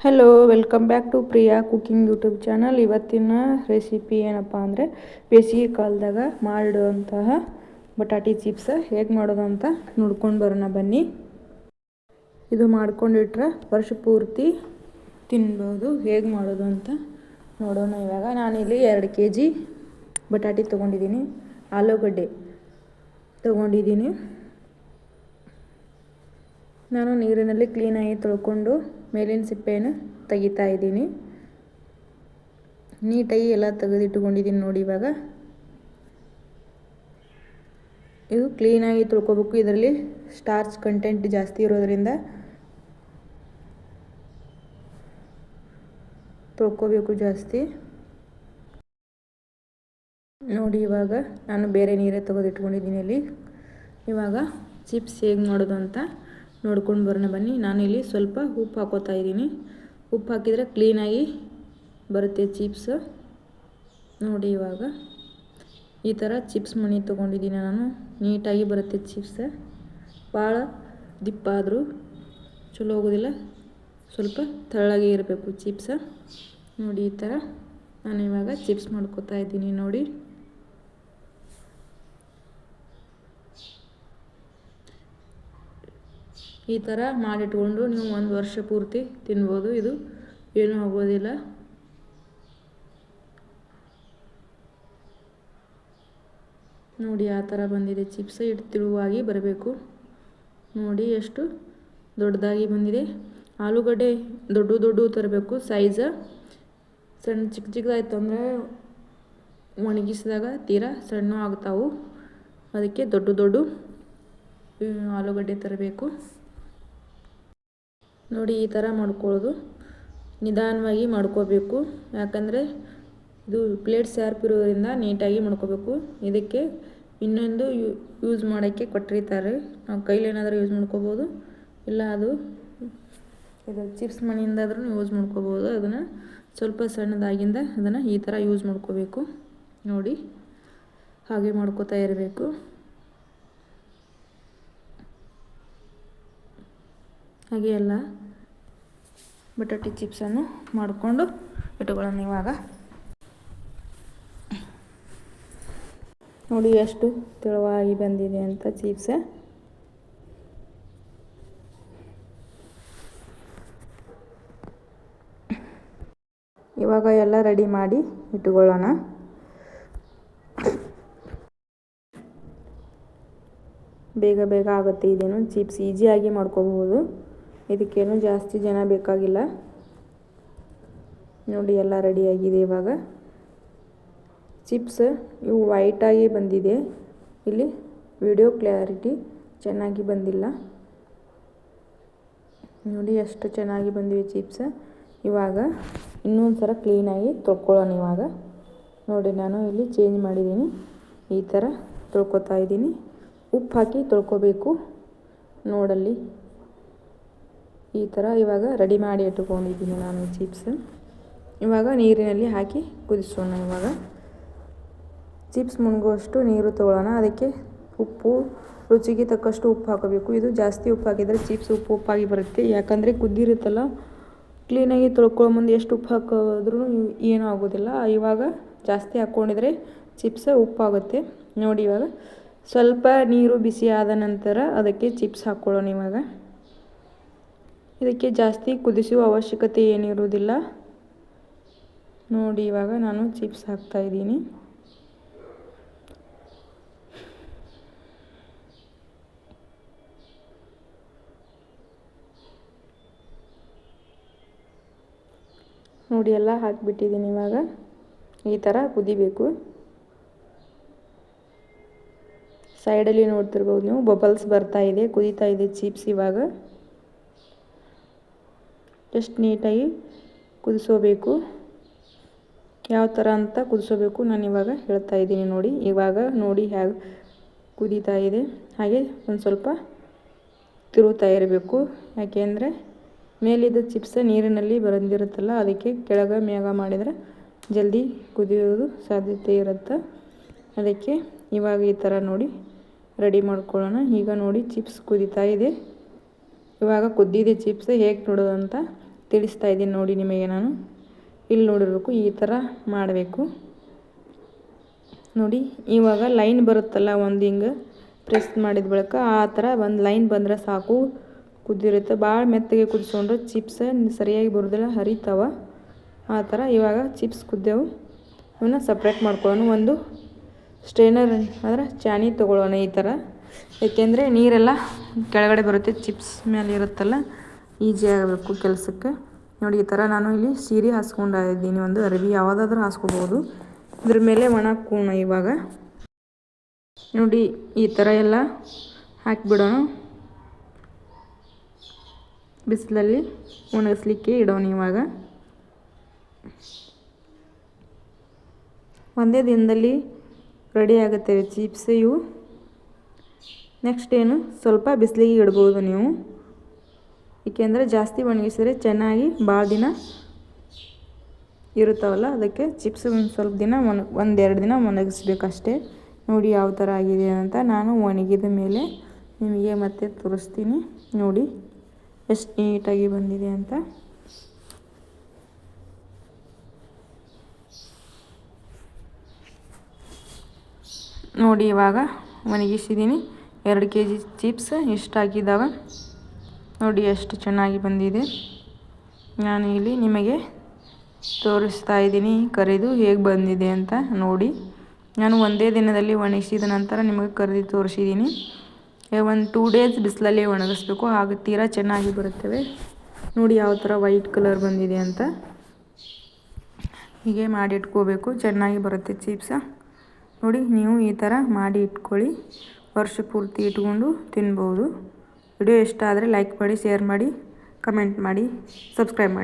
Hello, welcome back to Priya cooking YouTube channel. ಇವತ್ತಿನ recipe ಏನಪ್ಪ ಅಂದರೆ ಬೇಸಿಗೆ ಕಾಲದಾಗ ಮಾಡಿಡುವಂತಹ ಬಟಾಟಿ ಚಿಪ್ಸ್ ಹೇಗೆ ಮಾಡೋದು ಅಂತ ನೋಡ್ಕೊಂಡು ಬರೋಣ ಬನ್ನಿ. ಇದು ಮಾಡ್ಕೊಂಡಿಟ್ರೆ ವರ್ಷ ಪೂರ್ತಿ ತಿನ್ಬೋದು. ಹೇಗೆ ಮಾಡೋದು ಅಂತ ನೋಡೋಣ. ಇವಾಗ ನಾನಿಲ್ಲಿ 2 kg ಬಟಾಟಿ ತೊಗೊಂಡಿದ್ದೀನಿ, ಆಲೂಗಡ್ಡೆ ತೊಗೊಂಡಿದ್ದೀನಿ. ನಾನು ನೀರಿನಲ್ಲಿ ಕ್ಲೀನಾಗಿ ತೊಳ್ಕೊಂಡು ಮೇಲಿನ ಸಿಪ್ಪೆಯನ್ನು ತೆಗಿತಾ ಇದ್ದೀನಿ. ನೀಟಾಗಿ ಎಲ್ಲ ತೆಗೆದಿಟ್ಟುಕೊಂಡಿದ್ದೀನಿ ನೋಡಿ. ಇವಾಗ ಇದು ಕ್ಲೀನಾಗಿ ತೊಳ್ಕೊಬೇಕು. ಇದರಲ್ಲಿ ಸ್ಟಾರ್ಚ್ ಕಂಟೆಂಟ್ ಜಾಸ್ತಿ ಇರೋದರಿಂದ ತೊಳ್ಕೊಬೇಕು ಜಾಸ್ತಿ ನೋಡಿ. ಇವಾಗ ನಾನು ಬೇರೆ ನೀರೇ ತೆಗೆದಿಟ್ಕೊಂಡಿದ್ದೀನಿ. ಇಲ್ಲಿ ಇವಾಗ ಚಿಪ್ಸ್ ಹೇಗೆ ಮಾಡೋದು ಅಂತ ನೋಡ್ಕೊಂಡು ಬರೋಣ ಬನ್ನಿ. ನಾನಿಲ್ಲಿ ಸ್ವಲ್ಪ ಉಪ್ಪು ಹಾಕೋತಾ ಇದ್ದೀನಿ. ಉಪ್ಪು ಹಾಕಿದರೆ ಕ್ಲೀನಾಗಿ ಬರುತ್ತೆ ಚಿಪ್ಸ್ ನೋಡಿ. ಇವಾಗ ಈ ಥರ ಚಿಪ್ಸ್ ಮಣಿ ತೊಗೊಂಡಿದ್ದೀನಿ ನಾನು. ನೀಟಾಗಿ ಬರುತ್ತೆ ಚಿಪ್ಸ್. ಭಾಳ ದಿಪ್ಪಾದರೂ ಚಲೋ ಹೋಗೋದಿಲ್ಲ, ಸ್ವಲ್ಪ ತೆಳ್ಳಗೆ ಇರಬೇಕು ಚಿಪ್ಸ್ ನೋಡಿ. ಈ ಥರ ನಾನು ಇವಾಗ ಚಿಪ್ಸ್ ಮಾಡ್ಕೋತಾ ಇದ್ದೀನಿ ನೋಡಿ. ಈ ಥರ ಮಾಡಿಟ್ಕೊಂಡು ನೀವು 1 ವರ್ಷ ಪೂರ್ತಿ ತಿನ್ಬೋದು. ಇದು ಏನೂ ಆಗೋದಿಲ್ಲ ನೋಡಿ. ಆ ಥರ ಬಂದಿದೆ ಚಿಪ್ಸ್. ಇಟ್ಟು ತಿಳುವಾಗಿ ಬರಬೇಕು ನೋಡಿ. ಎಷ್ಟು ದೊಡ್ಡದಾಗಿ ಬಂದಿದೆ. ಆಲೂಗಡ್ಡೆ ದೊಡ್ಡ ತರಬೇಕು ಸೈಜ್. ಸಣ್ಣ ಚಿಕ್ಕದಾಯ್ತು ಅಂದರೆ ಒಣಗಿಸಿದಾಗ ತೀರಾ ಸಣ್ಣ ಆಗ್ತಾವು. ಅದಕ್ಕೆ ದೊಡ್ಡ ಆಲೂಗಡ್ಡೆ ತರಬೇಕು ನೋಡಿ. ಈ ಥರ ಮಾಡ್ಕೊಳ್ಳೋದು ನಿಧಾನವಾಗಿ ಮಾಡ್ಕೋಬೇಕು. ಯಾಕಂದರೆ ಇದು ಪ್ಲೇಟ್ ಶಾರ್ಪ್ ಇರೋದ್ರಿಂದ ನೀಟಾಗಿ ಮಾಡ್ಕೋಬೇಕು. ಇದಕ್ಕೆ ಇನ್ನೊಂದು ಯೂಸ್ ಮಾಡೋಕ್ಕೆ ಕೊಟ್ಟಿರ್ತಾರೆ. ನಾವು ಕೈಲಿ ಏನಾದರೂ ಯೂಸ್ ಮಾಡ್ಕೋಬೋದು, ಇಲ್ಲ ಇದು ಚಿಪ್ಸ್ ಮಣಿಯಿಂದಾದ್ರೂ ಯೂಸ್ ಮಾಡ್ಕೋಬೋದು. ಅದನ್ನು ಸ್ವಲ್ಪ ಸಣ್ಣದಾಗಿಂದ ಅದನ್ನು ಈ ಥರ ಯೂಸ್ ಮಾಡ್ಕೋಬೇಕು ನೋಡಿ. ಹಾಗೆ ಮಾಡ್ಕೋತಾ ಇರಬೇಕು. ಹಾಗೆ ಎಲ್ಲ ಬಟಾಟಿ ಚಿಪ್ಸನ್ನು ಮಾಡಿಕೊಂಡು ಇಟ್ಟುಕೊಳ್ಳೋಣ. ಇವಾಗ ನೋಡಿ ಎಷ್ಟು ತೆಳುವಾಗಿ ಬಂದಿದೆ ಅಂತ ಚಿಪ್ಸ್. ಇವಾಗ ಎಲ್ಲ ರೆಡಿ ಮಾಡಿ ಇಟ್ಟುಕೊಳ್ಳೋಣ. ಬೇಗ ಆಗುತ್ತೆ. ಇದೇನು ಚಿಪ್ಸ್ ಈಸಿಯಾಗಿ ಮಾಡ್ಕೋಬಹುದು. ಇದಕ್ಕೇನು ಜಾಸ್ತಿ ಜನ ಬೇಕಾಗಿಲ್ಲ ನೋಡಿ. ಎಲ್ಲ ರೆಡಿಯಾಗಿದೆ. ಇವಾಗ ಚಿಪ್ಸ್ ಇವು ವೈಟಾಗಿ ಬಂದಿದೆ. ಇಲ್ಲಿ ವಿಡಿಯೋ ಕ್ಲಾರಿಟಿ ಚೆನ್ನಾಗಿ ಬಂದಿಲ್ಲ ನೋಡಿ. ಎಷ್ಟು ಚೆನ್ನಾಗಿ ಬಂದಿವೆ ಚಿಪ್ಸ್. ಇವಾಗ ಇನ್ನೊಂದು ಸಲ ಕ್ಲೀನಾಗಿ ತೊಳ್ಕೊಳ್ಳೋಣ. ಇವಾಗ ನೋಡಿ, ನಾನು ಇಲ್ಲಿ ಚೇಂಜ್ ಮಾಡಿದ್ದೀನಿ. ಈ ಥರ ತೊಳ್ಕೊತಾ ಇದ್ದೀನಿ. ಉಪ್ಪು ಹಾಕಿ ತೊಳ್ಕೊಬೇಕು ನೋಡಲ್ಲಿ. ಈ ಥರ ಇವಾಗ ರೆಡಿ ಮಾಡಿ ಇಟ್ಕೊಂಡಿದ್ದೀನಿ ನಾನು ಚಿಪ್ಸ್. ಇವಾಗ ನೀರಿನಲ್ಲಿ ಹಾಕಿ ಕುದಿಸೋಣ. ಇವಾಗ ಚಿಪ್ಸ್ ಮುಳುಗುವಷ್ಟು ನೀರು ತೊಗೊಳ್ಳೋಣ. ಅದಕ್ಕೆ ಉಪ್ಪು ರುಚಿಗೆ ತಕ್ಕಷ್ಟು ಉಪ್ಪು ಹಾಕಬೇಕು. ಇದು ಜಾಸ್ತಿ ಉಪ್ಪು ಹಾಕಿದರೆ ಚಿಪ್ಸ್ ಉಪ್ಪಾಗಿ ಬರುತ್ತೆ. ಯಾಕಂದರೆ ಕುದ್ದಿರುತ್ತಲ್ಲ, ಕ್ಲೀನಾಗಿ ತೊಳ್ಕೊಳ್ಳೋ ಮುಂದೆ ಎಷ್ಟು ಉಪ್ಪು ಹಾಕಿದ್ರೂ ಏನೂ ಆಗೋದಿಲ್ಲ. ಇವಾಗ ಜಾಸ್ತಿ ಹಾಕ್ಕೊಂಡಿದ್ರೆ ಚಿಪ್ಸ್ ಉಪ್ಪಾಗುತ್ತೆ ನೋಡಿ. ಇವಾಗ ಸ್ವಲ್ಪ ನೀರು ಬಿಸಿ ಆದ ನಂತರ ಅದಕ್ಕೆ ಚಿಪ್ಸ್ ಹಾಕ್ಕೊಳ್ಳೋಣ. ಇವಾಗ ಇದಕ್ಕೆ ಜಾಸ್ತಿ ಕುದಿಸುವ ಅವಶ್ಯಕತೆ ಏನಿರುವುದಿಲ್ಲ ನೋಡಿ. ಇವಾಗ ನಾನು ಚಿಪ್ಸ್ ಹಾಕ್ತಾಯಿದ್ದೀನಿ. ನೋಡಿ, ಎಲ್ಲ ಹಾಕಿಬಿಟ್ಟಿದ್ದೀನಿ. ಇವಾಗ ಈ ಥರ ಕುದಿಬೇಕು. ಸೈಡಲ್ಲಿ ನೋಡ್ತಿರ್ಬೋದು ನೀವು, ಬಬಲ್ಸ್ ಬರ್ತಾ ಇದೆ, ಕುದೀತಾ ಇದೆ ಚಿಪ್ಸ್. ಇವಾಗ ಜಸ್ಟ್ ನೀಟಾಗಿ ಕುದಿಸೋಬೇಕು. ಯಾವ ಥರ ಅಂತ ಕುದಿಸೋಬೇಕು ನಾನು ಇವಾಗ ಹೇಳ್ತಾ ಇದ್ದೀನಿ ನೋಡಿ. ಇವಾಗ ನೋಡಿ ಹೇಗೆ ಕುದೀತಾ ಇದೆ. ಹಾಗೆ ಒಂದು ಸ್ವಲ್ಪ ತಿರುಗ್ತಾ ಇರಬೇಕು. ಯಾಕೆಂದರೆ ಮೇಲಿದ್ದ ಚಿಪ್ಸ್ ನೀರಿನಲ್ಲಿ ಬಂದಿರುತ್ತಲ್ಲ, ಅದಕ್ಕೆ ಕೆಳಗೆ ಮೇಗ ಮಾಡಿದರೆ ಜಲ್ದಿ ಕುದಿಯೋದು ಸಾಧ್ಯತೆ ಇರುತ್ತೆ. ಅದಕ್ಕೆ ಇವಾಗ ಈ ಥರ ನೋಡಿ ರೆಡಿ ಮಾಡ್ಕೊಳ್ಳೋಣ. ಈಗ ನೋಡಿ ಚಿಪ್ಸ್ ಕುದೀತಾ ಇದೆ. ಇವಾಗ ಕುದ್ದಿದೆ ಚಿಪ್ಸ್. ಹೇಗೆ ನೋಡೋದು ಅಂತ ತಿಳಿಸ್ತಾ ಇದ್ದೀನಿ ನೋಡಿ ನಿಮಗೆ ನಾನು. ಇಲ್ಲಿ ನೋಡಿರಬೇಕು ಈ ಥರ ಮಾಡಬೇಕು ನೋಡಿ. ಇವಾಗ ಲೈನ್ ಬರುತ್ತಲ್ಲ ಒಂದು ಹಿಂಗೆ ಪ್ರೆಸ್ ಮಾಡಿದ ಬಳಿಕ ಆ ಥರ ಒಂದು ಲೈನ್ ಬಂದರೆ ಸಾಕು. ಕುದ್ದಿರುತ್ತೆ. ಭಾಳ ಮೆತ್ತಗೆ ಕುದಿಸ್ಕೊಂಡ್ರೆ ಚಿಪ್ಸ್ ಸರಿಯಾಗಿ ಬರೋದಿಲ್ಲ, ಹರಿತಾವ. ಆ ಥರ ಇವಾಗ ಚಿಪ್ಸ್ ಕುದ್ದೆವು. ಇವನ್ನ ಸಪ್ರೇಟ್ ಮಾಡ್ಕೊಳ್ಳೋಣ. ಒಂದು ಸ್ಟ್ರೈನರ್ ಅಂದರೆ ಚಾಣಿ ತೊಗೊಳ್ಳೋಣ ಈ ಥರ. ಏಕೆಂದರೆ ನೀರೆಲ್ಲ ಕೆಳಗಡೆ ಬರುತ್ತೆ, ಚಿಪ್ಸ್ ಮೇಲೆ ಇರುತ್ತಲ್ಲ, ಈಜಿ ಆಗಬೇಕು ಕೆಲಸಕ್ಕೆ. ನೋಡಿ ಈ ಥರ ನಾನು ಇಲ್ಲಿ ಸೀರೆ ಹಾಸ್ಕೊಂಡಿದ್ದೀನಿ, ಒಂದು ಅರಿವಿ ಯಾವುದಾದ್ರೂ ಹಾಸ್ಕೋಬೋದು. ಇದ್ರ ಮೇಲೆ ಒಣಕೋಣ ಇವಾಗ. ನೋಡಿ ಈ ಥರ ಎಲ್ಲ ಹಾಕಿಬಿಡೋಣ. ಬಿಸಿಲಲ್ಲಿ ಒಣಗಿಸ್ಲಿಕ್ಕೆ ಇಡೋಣ. ಇವಾಗ ಒಂದೇ ದಿನದಲ್ಲಿ ರೆಡಿ ಆಗುತ್ತೆ ಚಿಪ್ಸ್ ಇವು. ನೆಕ್ಸ್ಟ್ ಏನು, ಸ್ವಲ್ಪ ಬಿಸಿಲಿಗೆ ಇಡ್ಬೋದು ನೀವು. ಏಕೆಂದರೆ ಜಾಸ್ತಿ ಒಣಗಿಸಿದ್ರೆ ಚೆನ್ನಾಗಿ ಭಾಳ ದಿನ ಇರುತ್ತವಲ್ಲ, ಅದಕ್ಕೆ ಚಿಪ್ಸ್ ಒಂದು ಸ್ವಲ್ಪ ದಿನ ಒಂದೆರಡು ದಿನ ಒಣಗಿಸ್ಬೇಕಷ್ಟೇ. ನೋಡಿ ಯಾವ ಥರ ಆಗಿದೆ ಅಂತ. ನಾನು ಒಣಗಿದ ಮೇಲೆ ನಿಮಗೆ ಮತ್ತೆ ತೋರಿಸ್ತೀನಿ. ನೋಡಿ ಎಷ್ಟು ನೀಟಾಗಿ ಬಂದಿದೆ ಅಂತ. ನೋಡಿ ಇವಾಗ ಒಣಗಿಸಿದ್ದೀನಿ. 2 kg ಚಿಪ್ಸ್ ಇಷ್ಟು ಹಾಕಿದ್ದಾವೆ. ನೋಡಿ ಎಷ್ಟು ಚೆನ್ನಾಗಿ ಬಂದಿದೆ. ನಾನು ಇಲ್ಲಿ ನಿಮಗೆ ತೋರಿಸ್ತಾ ಇದ್ದೀನಿ ಕರಿದು ಹೇಗೆ ಬಂದಿದೆ ಅಂತ ನೋಡಿ. ನಾನು ಒಂದೇ ದಿನದಲ್ಲಿ ಒಣಗಿಸಿದ ನಂತರ ನಿಮಗೆ ಕರಿದು ತೋರಿಸಿದ್ದೀನಿ. ಒಂದು 2 days ಬಿಸಿಲಲ್ಲಿ ಒಣಗಿಸ್ಬೇಕು, ಆಗ ತೀರಾ ಚೆನ್ನಾಗಿ ಬರುತ್ತವೆ. ನೋಡಿ ಯಾವ ಥರ ವೈಟ್ ಕಲರ್ ಬಂದಿದೆ ಅಂತ. ಹೀಗೆ ಮಾಡಿ ಇಟ್ಕೋಬೇಕು, ಚೆನ್ನಾಗಿ ಬರುತ್ತೆ ಚಿಪ್ಸ. ನೋಡಿ ನೀವು ಈ ಥರ ಮಾಡಿ ಇಟ್ಕೊಳ್ಳಿ, ವರ್ಷ ಪೂರ್ತಿ ಇಟ್ಕೊಂಡು ತಿನ್ಬೋದು. ವಿಡಿಯೋ ಇಷ್ಟ ಆದರೆ ಲೈಕ್ ಮಾಡಿ, ಶೇರ್ ಮಾಡಿ, ಕಮೆಂಟ್ ಮಾಡಿ, ಸಬ್ಸ್ಕ್ರೈಬ್ ಮಾಡಿ.